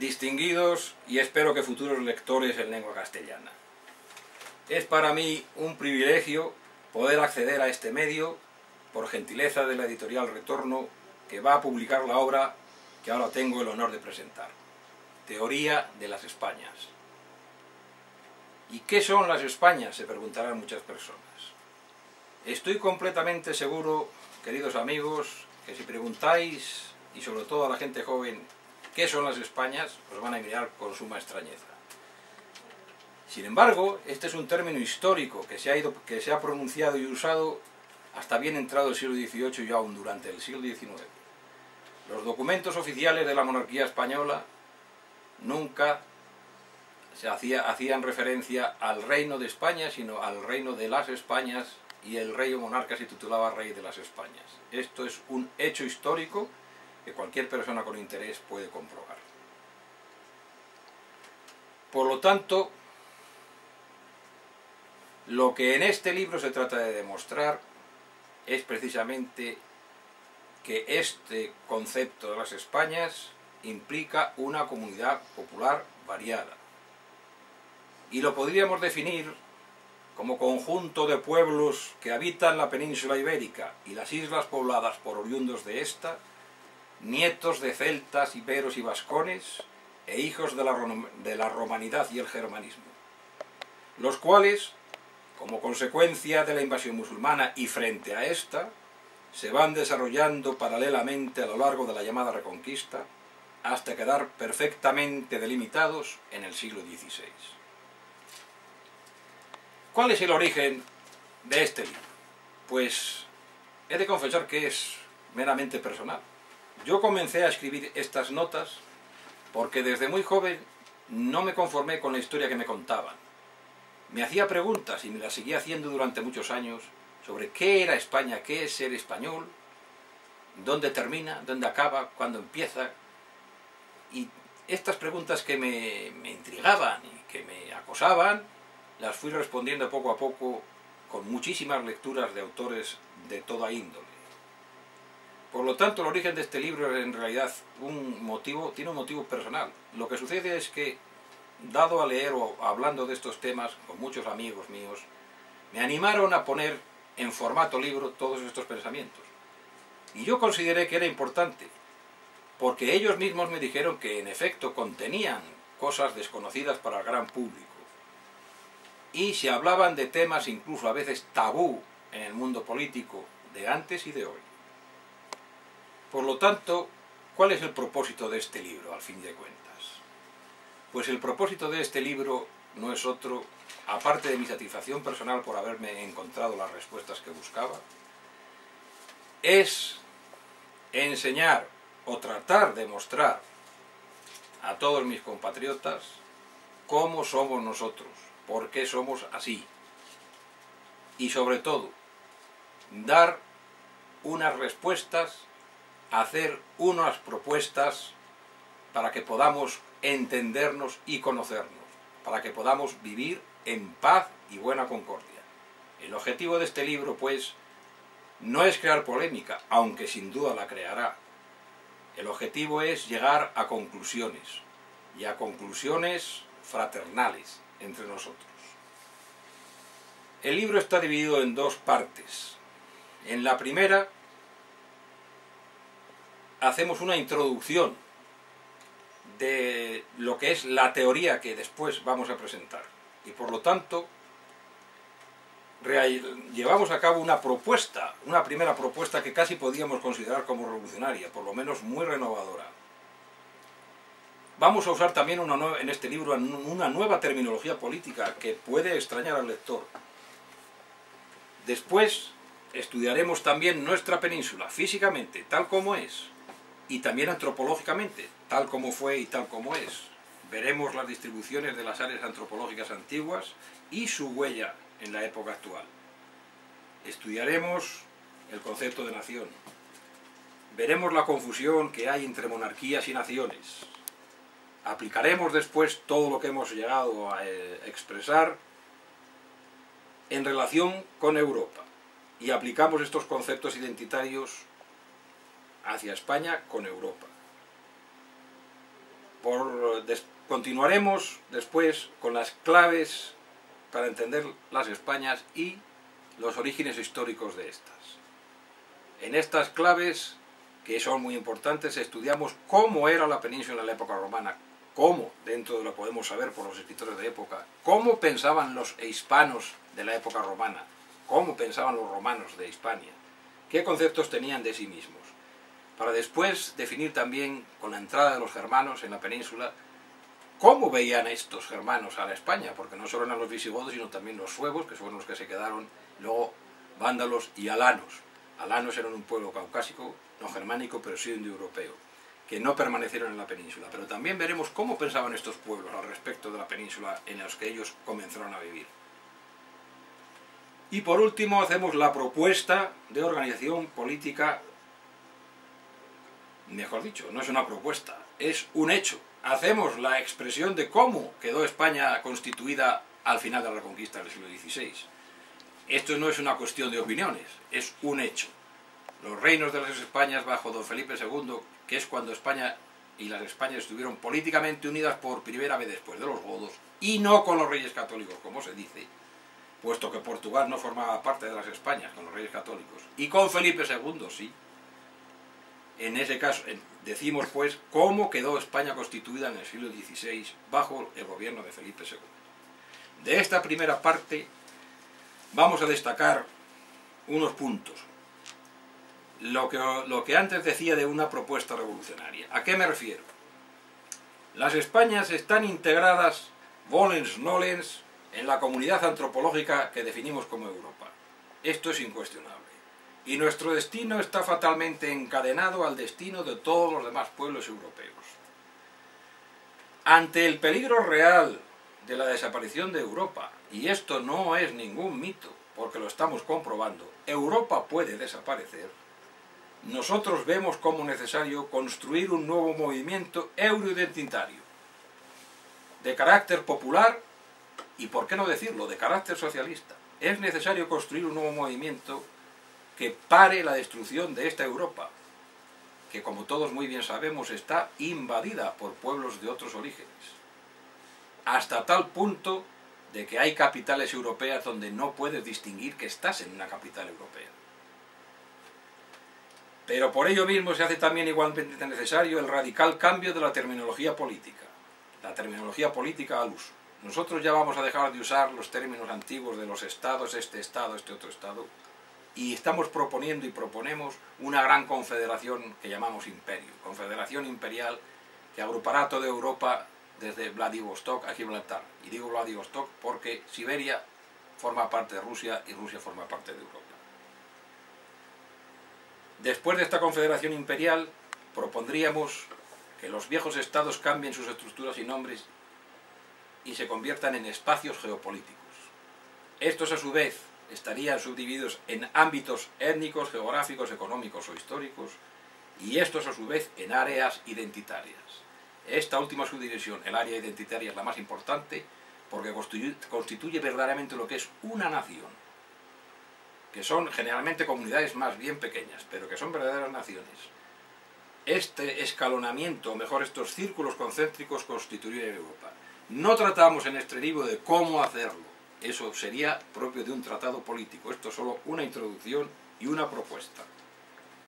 distinguidos y espero que futuros lectores en lengua castellana. Es para mí un privilegio poder acceder a este medio por gentileza de la editorial Retorno, que va a publicar la obra que ahora tengo el honor de presentar. Teoría de las Españas. ¿Y qué son las Españas?, se preguntarán muchas personas. Estoy completamente seguro, queridos amigos, que si preguntáis, y sobre todo a la gente joven, ¿qué son las Españas?, os van a mirar con suma extrañeza. Sin embargo, este es un término histórico que se ha pronunciado y usado hasta bien entrado el siglo XVIII y aún durante el siglo XIX. Los documentos oficiales de la monarquía española nunca hacían referencia al reino de España, sino al reino de las Españas, y el rey o monarca se titulaba rey de las Españas. Esto es un hecho histórico que cualquier persona con interés puede comprobar. Por lo tanto, lo que en este libro se trata de demostrar es precisamente que este concepto de las Españas implica una comunidad popular variada. Y lo podríamos definir como conjunto de pueblos que habitan la península ibérica y las islas pobladas por oriundos de esta, nietos de celtas, iberos y vascones, e hijos de la romanidad y el germanismo, los cuales, como consecuencia de la invasión musulmana y frente a esta, se van desarrollando paralelamente a lo largo de la llamada Reconquista, hasta quedar perfectamente delimitados en el siglo XVI. ¿Cuál es el origen de este libro? Pues he de confesar que es meramente personal. Yo comencé a escribir estas notas porque desde muy joven no me conformé con la historia que me contaban. Me hacía preguntas y me las seguía haciendo durante muchos años sobre qué era España, qué es ser español, dónde termina, dónde acaba, cuándo empieza. Y estas preguntas que me intrigaban y que me acosaban, las fui respondiendo poco a poco con muchísimas lecturas de autores de toda índole. Por lo tanto, el origen de este libro es en realidad tiene un motivo personal. Lo que sucede es que, dado a leer o hablando de estos temas con muchos amigos míos, me animaron a poner en formato libro todos estos pensamientos. Y yo consideré que era importante, porque ellos mismos me dijeron que en efecto contenían cosas desconocidas para el gran público. Y se hablaban de temas incluso a veces tabú en el mundo político de antes y de hoy. Por lo tanto, ¿cuál es el propósito de este libro, al fin de cuentas? Pues el propósito de este libro no es otro, aparte de mi satisfacción personal por haberme encontrado las respuestas que buscaba, es enseñar o tratar de mostrar a todos mis compatriotas cómo somos nosotros, por qué somos así, y sobre todo, dar unas respuestas, hacer unas propuestas para que podamos entendernos y conocernos, para que podamos vivir en paz y buena concordia. El objetivo de este libro, pues, no es crear polémica, aunque sin duda la creará. El objetivo es llegar a conclusiones, y a conclusiones fraternales entre nosotros. El libro está dividido en dos partes. En la primera hacemos una introducción de lo que es la teoría que después vamos a presentar. Y por lo tanto, llevamos a cabo una primera propuesta que casi podríamos considerar como revolucionaria, por lo menos muy renovadora. Vamos a usar también en este libro una nueva terminología política que puede extrañar al lector. Después estudiaremos también nuestra península físicamente, tal como es, y también antropológicamente, tal como fue y tal como es. Veremos las distribuciones de las áreas antropológicas antiguas y su huella en la época actual. Estudiaremos el concepto de nación. Veremos la confusión que hay entre monarquías y naciones. Aplicaremos después todo lo que hemos llegado a expresar en relación con Europa. Y aplicamos estos conceptos identitarios hacia España con Europa. Continuaremos después con las claves para entender las Españas y los orígenes históricos de estas. En estas claves, que son muy importantes, estudiamos cómo era la península en la época romana, cómo, dentro de lo que podemos saber por los escritores de época, cómo pensaban los hispanos de la época romana, cómo pensaban los romanos de Hispania, qué conceptos tenían de sí mismos, para después definir también, con la entrada de los germanos en la península, cómo veían estos germanos a la España, porque no solo eran los visigodos, sino también los suevos, que fueron los que se quedaron, luego vándalos y alanos. Alanos eran un pueblo caucásico, no germánico, pero sí indoeuropeo, que no permanecieron en la península. Pero también veremos cómo pensaban estos pueblos al respecto de la península en los que ellos comenzaron a vivir. Y por último hacemos la propuesta de organización política, mejor dicho, no es una propuesta, es un hecho. Hacemos la expresión de cómo quedó España constituida al final de la conquista del siglo XVI. Esto no es una cuestión de opiniones, es un hecho. Los reinos de las Españas bajo don Felipe II, que es cuando España y las Españas estuvieron políticamente unidas por primera vez después de los godos, y no con los reyes católicos, como se dice, puesto que Portugal no formaba parte de las Españas con los reyes católicos, y con Felipe II sí. En ese caso, decimos pues cómo quedó España constituida en el siglo XVI bajo el gobierno de Felipe II. De esta primera parte vamos a destacar unos puntos. Lo que antes decía de una propuesta revolucionaria. ¿A qué me refiero? Las Españas están integradas, volens nolens, en la comunidad antropológica que definimos como Europa. Esto es incuestionable. Y nuestro destino está fatalmente encadenado al destino de todos los demás pueblos europeos. Ante el peligro real de la desaparición de Europa, y esto no es ningún mito, porque lo estamos comprobando, Europa puede desaparecer, nosotros vemos como necesario construir un nuevo movimiento euroidentitario, de carácter popular y, por qué no decirlo, de carácter socialista. Es necesario construir un nuevo movimiento que pare la destrucción de esta Europa, que como todos muy bien sabemos está invadida por pueblos de otros orígenes, hasta tal punto de que hay capitales europeas donde no puedes distinguir que estás en una capital europea. Pero por ello mismo se hace también igualmente necesario el radical cambio de la terminología política al uso. Nosotros ya vamos a dejar de usar los términos antiguos de los estados, este otro estado, y estamos proponiendo y proponemos una gran confederación que llamamos imperio, confederación imperial que agrupará toda Europa desde Vladivostok a Gibraltar. Y digo Vladivostok porque Siberia forma parte de Rusia y Rusia forma parte de Europa. Después de esta confederación imperial propondríamos que los viejos estados cambien sus estructuras y nombres y se conviertan en espacios geopolíticos. Estos a su vez estarían subdivididos en ámbitos étnicos, geográficos, económicos o históricos, y estos a su vez en áreas identitarias. Esta última subdivisión, el área identitaria, es la más importante porque constituye verdaderamente lo que es una nación, que son generalmente comunidades más bien pequeñas, pero que son verdaderas naciones. Este escalonamiento, o mejor estos círculos concéntricos, constituyen Europa. No tratamos en este libro de cómo hacerlo, eso sería propio de un tratado político. Esto es solo una introducción y una propuesta.